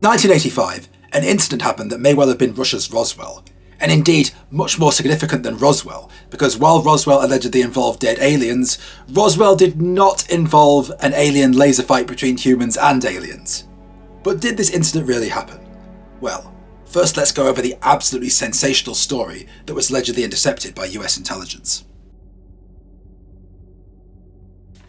1985, an incident happened that may well have been Russia's Roswell, and indeed much more significant than Roswell, because while Roswell allegedly involved dead aliens, Roswell did not involve an alien laser fight between humans and aliens. But did this incident really happen? Well, first let's go over the absolutely sensational story that was allegedly intercepted by US intelligence.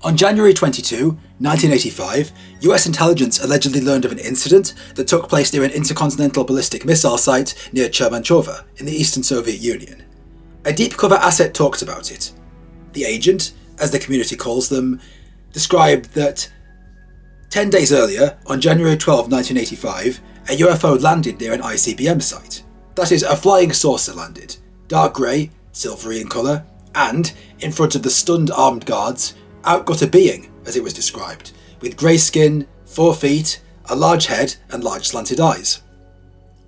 On January 22, 1985, US intelligence allegedly learned of an incident that took place near an intercontinental ballistic missile site near Chermanchova in the Eastern Soviet Union. A deep cover asset talked about it. The agent, as the community calls them, described that 10 days earlier, on January 12, 1985, a UFO landed near an ICBM site. That is, a flying saucer landed, dark grey, silvery in colour, and, in front of the stunned armed guards, out got a being, as it was described, with grey skin, 4 feet, a large head and large slanted eyes.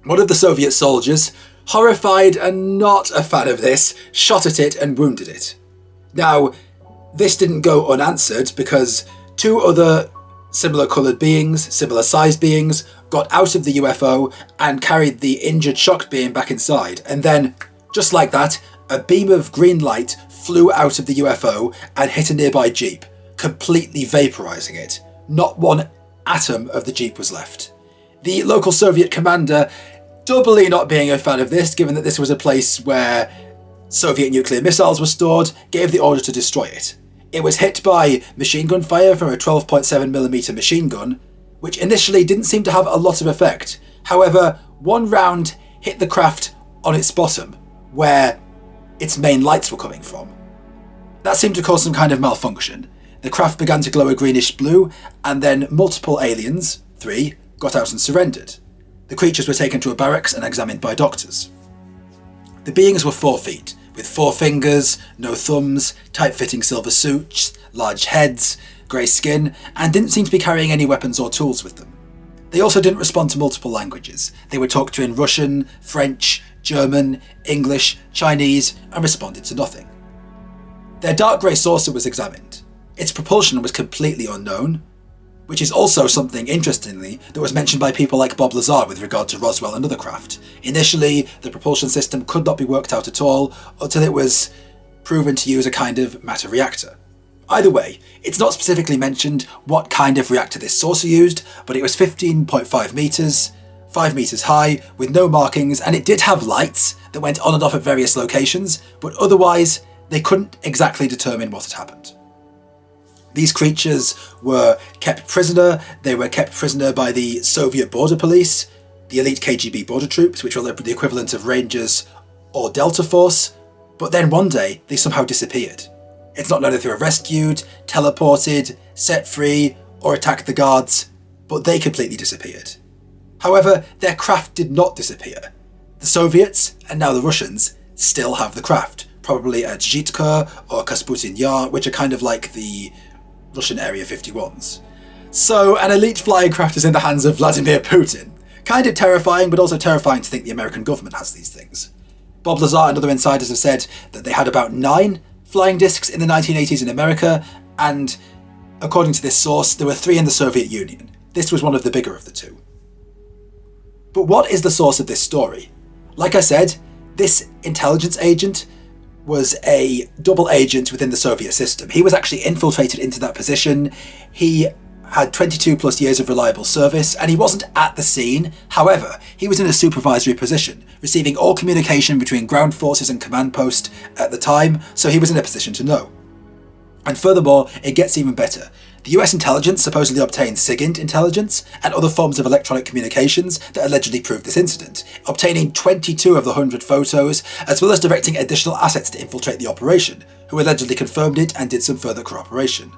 One of the Soviet soldiers, horrified and not a fan of this, shot at it and wounded it. Now, this didn't go unanswered because 2 other similar coloured beings, similar sized beings, got out of the UFO and carried the injured shocked being back inside, and then, just like that, a beam of green light flew out of the UFO and hit a nearby jeep, completely vaporising it. Not one atom of the jeep was left. The local Soviet commander, doubly not being a fan of this, given that this was a place where Soviet nuclear missiles were stored, gave the order to destroy it. It was hit by machine gun fire from a 12.7mm machine gun, which initially didn't seem to have a lot of effect. However, 1 round hit the craft on its bottom, where its main lights were coming from. That seemed to cause some kind of malfunction. The craft began to glow a greenish blue, and then multiple aliens, 3, got out and surrendered. The creatures were taken to a barracks and examined by doctors. The beings were 4 feet, with 4 fingers, no thumbs, tight-fitting silver suits, large heads, grey skin, and didn't seem to be carrying any weapons or tools with them. They also didn't respond to multiple languages. They were talked to in Russian, French, German, English, Chinese, and responded to nothing. Their dark grey saucer was examined. Its propulsion was completely unknown, which is also something, interestingly, that was mentioned by people like Bob Lazar with regard to Roswell and other craft. Initially, the propulsion system could not be worked out at all until it was proven to use a kind of matter reactor. Either way, it's not specifically mentioned what kind of reactor this saucer used, but it was 15.5 metres, 5 metres high, with no markings, and it did have lights that went on and off at various locations, but otherwise they couldn't exactly determine what had happened. These creatures were kept prisoner. They were kept prisoner by the Soviet border police, the elite KGB border troops, which were the equivalent of Rangers or Delta Force, but then one day they somehow disappeared. It's not known if they were rescued, teleported, set free, or attacked the guards, but they completely disappeared. However, their craft did not disappear. The Soviets, and now the Russians, still have the craft, probably at Zhitkar or Kasputin Yar, which are kind of like the Russian Area 51s. So an elite flying craft is in the hands of Vladimir Putin. Kind of terrifying, but also terrifying to think the American government has these things. Bob Lazar and other insiders have said that they had about 9 flying discs in the 1980s in America, and according to this source, there were 3 in the Soviet Union. This was one of the bigger of the 2. But what is the source of this story? Like I said, this intelligence agent was a double agent within the Soviet system. He was actually infiltrated into that position. He had 22 plus years of reliable service, and he wasn't at the scene. However, he was in a supervisory position, receiving all communication between ground forces and command post at the time, so he was in a position to know. And furthermore, it gets even better. The US intelligence supposedly obtained SIGINT intelligence and other forms of electronic communications that allegedly proved this incident, obtaining 22 of the 100 photos, as well as directing additional assets to infiltrate the operation, who allegedly confirmed it and did some further corroboration.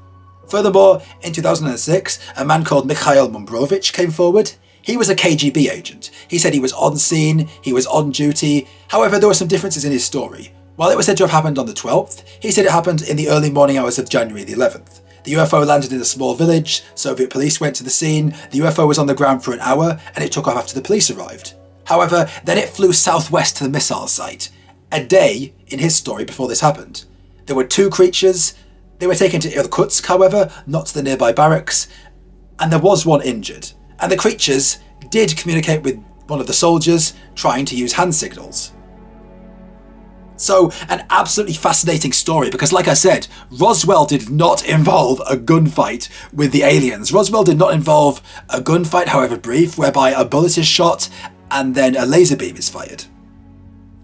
Furthermore, in 2006, a man called Mikhail Mumbrovich came forward. He was a KGB agent. He said he was on scene, he was on duty. However, there were some differences in his story. While it was said to have happened on the 12th, he said it happened in the early morning hours of January the 11th. The UFO landed in a small village, Soviet police went to the scene, the UFO was on the ground for an hour, and it took off after the police arrived. However, then it flew southwest to the missile site. A day in his story before this happened. There were 2 creatures. They were taken to Irkutsk, however, not to the nearby barracks, and there was 1 injured. And the creatures did communicate with one of the soldiers trying to use hand signals. So, an absolutely fascinating story, because like I said, Roswell did not involve a gunfight with the aliens. Roswell did not involve a gunfight, however brief, whereby a bullet is shot and then a laser beam is fired.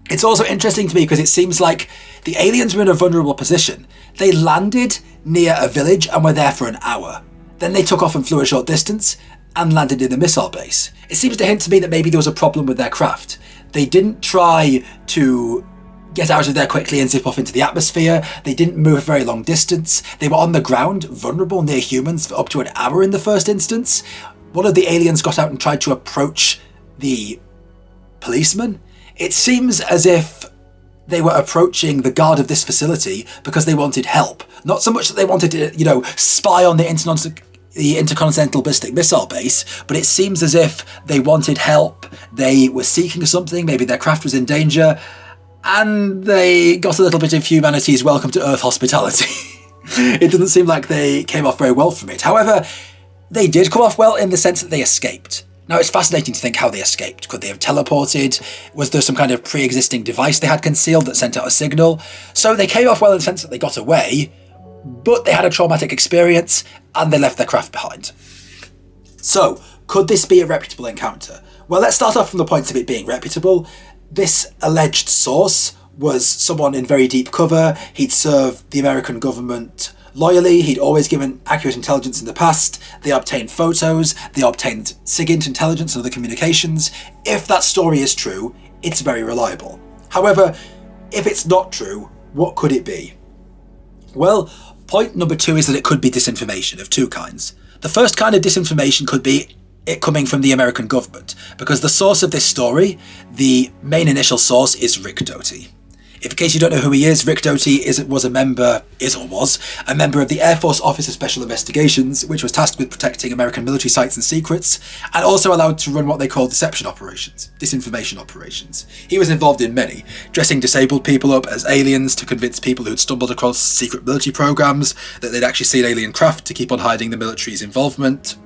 It's also interesting to me because it seems like the aliens were in a vulnerable position. They landed near a village and were there for an hour. Then they took off and flew a short distance and landed in the missile base. It seems to hint to me that maybe there was a problem with their craft. They didn't try to get out of there quickly and zip off into the atmosphere. They didn't move a very long distance. They were on the ground, vulnerable near humans for up to an hour in the first instance. One of the aliens got out and tried to approach the policeman. It seems as if they were approaching the guard of this facility because they wanted help. Not so much that they wanted to, spy on the intercontinental ballistic missile base, but it seems as if they wanted help. They were seeking something. Maybe their craft was in danger. And they got a little bit of humanity's welcome to Earth hospitality. It doesn't seem like they came off very well from it. However, they did come off well in the sense that they escaped. Now, it's fascinating to think how they escaped. Could they have teleported? Was there some kind of pre-existing device they had concealed that sent out a signal? So they came off well in the sense that they got away, but they had a traumatic experience and they left their craft behind. So, could this be a reputable encounter? Well, let's start off from the point of it being reputable. This alleged source was someone in very deep cover. He'd served the American government loyally. He'd always given accurate intelligence in the past. They obtained photos. They obtained SIGINT intelligence and other communications. If that story is true, it's very reliable. However, if it's not true, what could it be? Well, point number 2 is that it could be disinformation of 2 kinds. The first kind of disinformation could be it coming from the American government, because the source of this story, the main initial source, is Rick Doty. If in case you don't know who he is, Rick Doty was a member of the Air Force Office of Special Investigations, which was tasked with protecting American military sites and secrets, and also allowed to run what they call disinformation operations. He was involved in many, dressing disabled people up as aliens to convince people who'd stumbled across secret military programs that they'd actually seen alien craft to keep on hiding the military's involvement,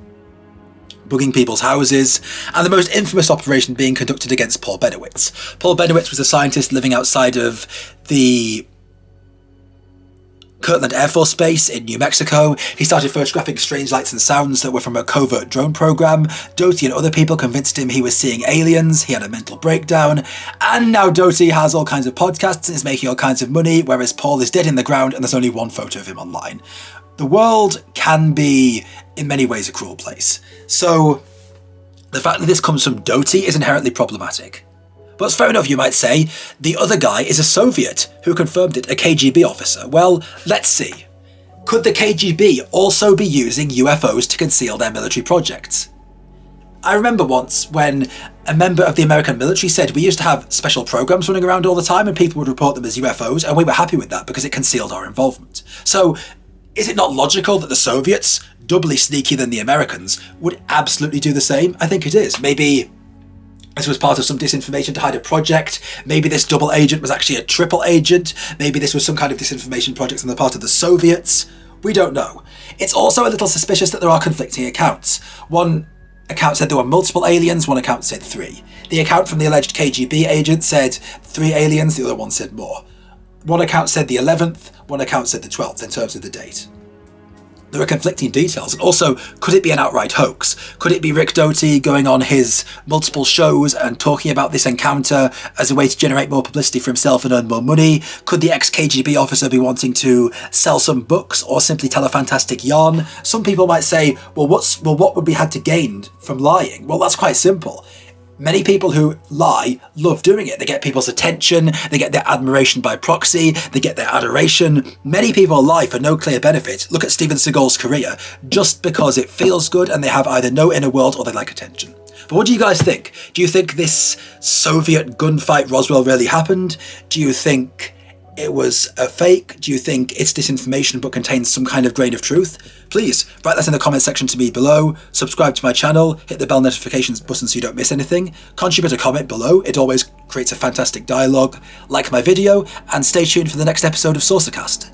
bugging people's houses, and the most infamous operation being conducted against Paul Benowitz. Paul Benowitz was a scientist living outside of the Kirtland Air Force Base in New Mexico. He started photographing strange lights and sounds that were from a covert drone program. Doty and other people convinced him he was seeing aliens. He had a mental breakdown, and now Doty has all kinds of podcasts and is making all kinds of money, whereas Paul is dead in the ground and there's only one photo of him online. The world can be, in many ways, a cruel place. So, the fact that this comes from Doty is inherently problematic. But fair enough, you might say. The other guy is a Soviet who confirmed it, a KGB officer. Well, let's see. Could the KGB also be using UFOs to conceal their military projects? I remember once when a member of the American military said we used to have special programs running around all the time and people would report them as UFOs, and we were happy with that because it concealed our involvement. So, is it not logical that the Soviets, doubly sneaky than the Americans, would absolutely do the same? I think it is. Maybe this was part of some disinformation to hide a project. Maybe this double agent was actually a triple agent. Maybe this was some kind of disinformation project on the part of the Soviets. We don't know. It's also a little suspicious that there are conflicting accounts. One account said there were multiple aliens, one account said 3. The account from the alleged KGB agent said 3 aliens, the other one said more. One account said the 11th, one account said the 12th in terms of the date. There are conflicting details, and also, could it be an outright hoax? Could it be Rick Doty going on his multiple shows and talking about this encounter as a way to generate more publicity for himself and earn more money? Could the ex-KGB officer be wanting to sell some books or simply tell a fantastic yarn? Some people might say, what would we have to gain from lying? Well, that's quite simple. Many people who lie love doing it. They get people's attention, they get their admiration by proxy, they get their adoration. Many people lie for no clear benefit. Look at Steven Seagal's career, just because it feels good and they have either no inner world or they like attention. But what do you guys think? Do you think this Soviet gunfight Roswell really happened? Do you think it was a fake? Do you think it's disinformation but contains some kind of grain of truth? Please write that in the comment section to me below, subscribe to my channel, hit the bell notifications button so you don't miss anything, contribute a comment below, it always creates a fantastic dialogue, like my video, and stay tuned for the next episode of Saucercast.